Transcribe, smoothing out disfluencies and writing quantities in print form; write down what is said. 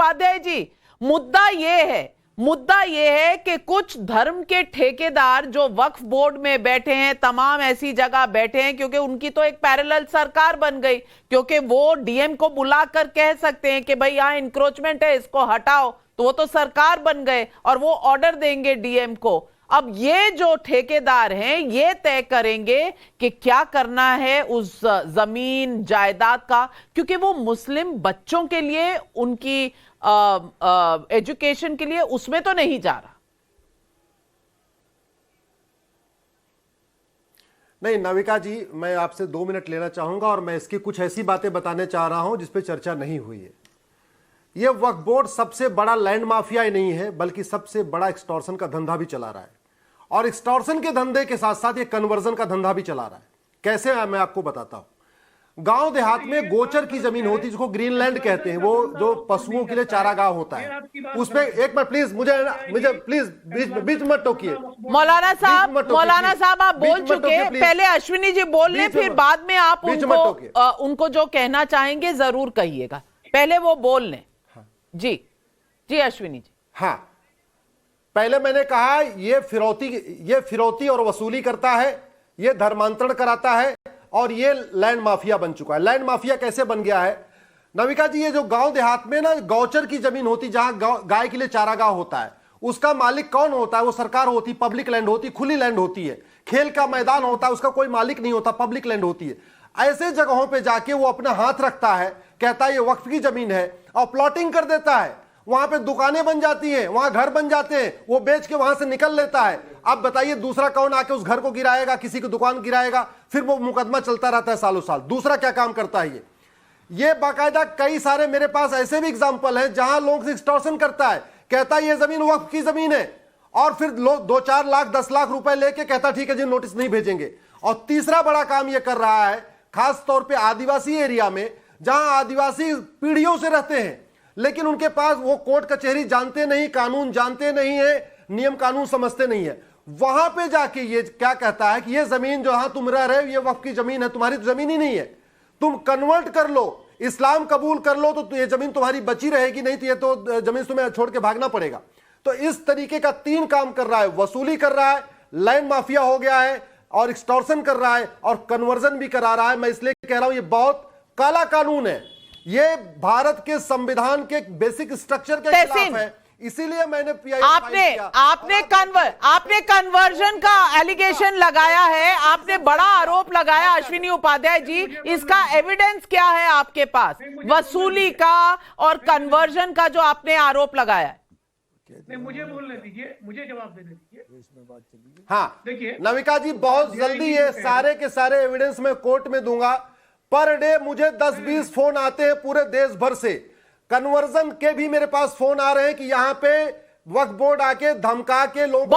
उपाध्याय जी, मुद्दा ये है कि कुछ धर्म के ठेकेदार जो वक्फ बोर्ड में बैठे हैं, तमाम ऐसी जगह बैठे हैं, क्योंकि उनकी तो एक पैरेलल सरकार बन गई, क्योंकि वो डीएम को बुलाकर कह सकते हैं कि भाई यहाँ इंक्रोचमेंट है, इसको हटाओ, तो वो तो सरकार बन गए और वो ऑर्डर देंगे डीएम को। अब ये जो ठेकेदार हैं ये तय करेंगे कि क्या करना है उस जमीन जायदाद का, क्योंकि वो मुस्लिम बच्चों के लिए, उनकी एजुकेशन के लिए उसमें तो नहीं जा रहा। नहीं नविका जी, मैं आपसे 2 मिनट लेना चाहूंगा और मैं इसकी कुछ ऐसी बातें बताने चाह रहा हूं जिस पे चर्चा नहीं हुई है। यह वक्फ बोर्ड सबसे बड़ा लैंड माफिया ही नहीं है, बल्कि सबसे बड़ा एक्सटॉर्शन का धंधा भी चला रहा है, और एक्सटॉर्शन के धंधे के साथ साथ ये कन्वर्जन का धंधा भी चला रहा है। कैसे मैं आपको बताता हूं। गांव देहात में गोचर की जमीन होती है जिसको ग्रीनलैंड कहते हैं, वो जो पशुओं के लिए चारागाह होता है, उसमें एक मिनट प्लीज, मुझे प्लीज बीच मत टोकिए। मौलाना साहब आप बोल चुके, पहले अश्विनी जी बोल ले, फिर बाद में आप उनको जो कहना चाहेंगे जरूर कहिएगा, पहले वो बोल लें। जी अश्विनी जी। हाँ, पहले मैंने कहा ये फिरौती और वसूली करता है, ये धर्मांतरण कराता है, और ये लैंड माफिया बन चुका है। लैंड माफिया कैसे बन गया है नविका जी? ये जो गांव देहात में ना गौचर की जमीन होती, जहां गाय के लिए चारागाह होता है, उसका मालिक कौन होता है? वो सरकार होती, पब्लिक लैंड होती, खुली लैंड होती है। खेल का मैदान होता है, उसका कोई मालिक नहीं होता, पब्लिक लैंड होती है। ऐसे जगहों पे जाके वो अपना हाथ रखता है, कहता है ये वक्फ की जमीन है, और प्लॉटिंग कर देता है। वहां पे दुकानें बन जाती हैं, वहां घर बन जाते हैं, वो बेच के वहां से निकल लेता है। अब बताइए दूसरा कौन आके उस घर को गिराएगा, किसी की दुकान गिराएगा? फिर वो मुकदमा चलता रहता है सालों साल। दूसरा क्या काम करता है ये बाकायदा कई सारे मेरे पास ऐसे भी एग्जाम्पल हैं जहां लोग से एक्सटॉर्शन करता है, कहता है ये जमीन वक्फ की जमीन है, और फिर 2-4 लाख 10 लाख रुपए लेके कहता ठीक है जी नोटिस नहीं भेजेंगे। और तीसरा बड़ा काम ये कर रहा है, खास तौर पर आदिवासी एरिया में, जहां आदिवासी पीढ़ियों से रहते हैं, लेकिन उनके पास वो कोर्ट कचहरी जानते नहीं, कानून जानते नहीं है, नियम कानून समझते नहीं है। वहां पे जाके ये क्या कहता है कि ये जमीन जहां तुम रह रहे हो ये वक्फ की जमीन है, तुम्हारी तो जमीन ही नहीं है, तुम कन्वर्ट कर लो, इस्लाम कबूल कर लो, तो ये जमीन तुम्हारी बची रहेगी, नहीं तो ये तो जमीन तुम्हें छोड़ के भागना पड़ेगा। तो इस तरीके का 3 काम कर रहा है, वसूली कर रहा है, लैंड माफिया हो गया है, और एक्सटॉर्शन कर रहा है, और कन्वर्जन भी करा रहा है। मैं इसलिए कह रहा हूं ये बहुत काला कानून है, ये भारत के संविधान के बेसिक स्ट्रक्चर के खिलाफ है। इसीलिए मैंने आपने कन्वर्जन का एलिगेशन लगाया है, आपने बड़ा आरोप लगाया अश्विनी उपाध्याय जी, इसका एविडेंस क्या है आपके पास, वसूली का और कन्वर्जन का जो आपने आरोप लगाया है? नहीं, मुझे बोलने दीजिए, मुझे जवाब देने दीजिए। हाँ देखिए नविका जी, बहुत जल्दी ये सारे के सारे एविडेंस मैं कोर्ट में दूंगा। पर डे मुझे 10-20 फोन आते हैं पूरे देश भर से, कन्वर्जन के भी मेरे पास फोन आ रहे हैं कि यहां पे वक्फ बोर्ड आके धमका के लोग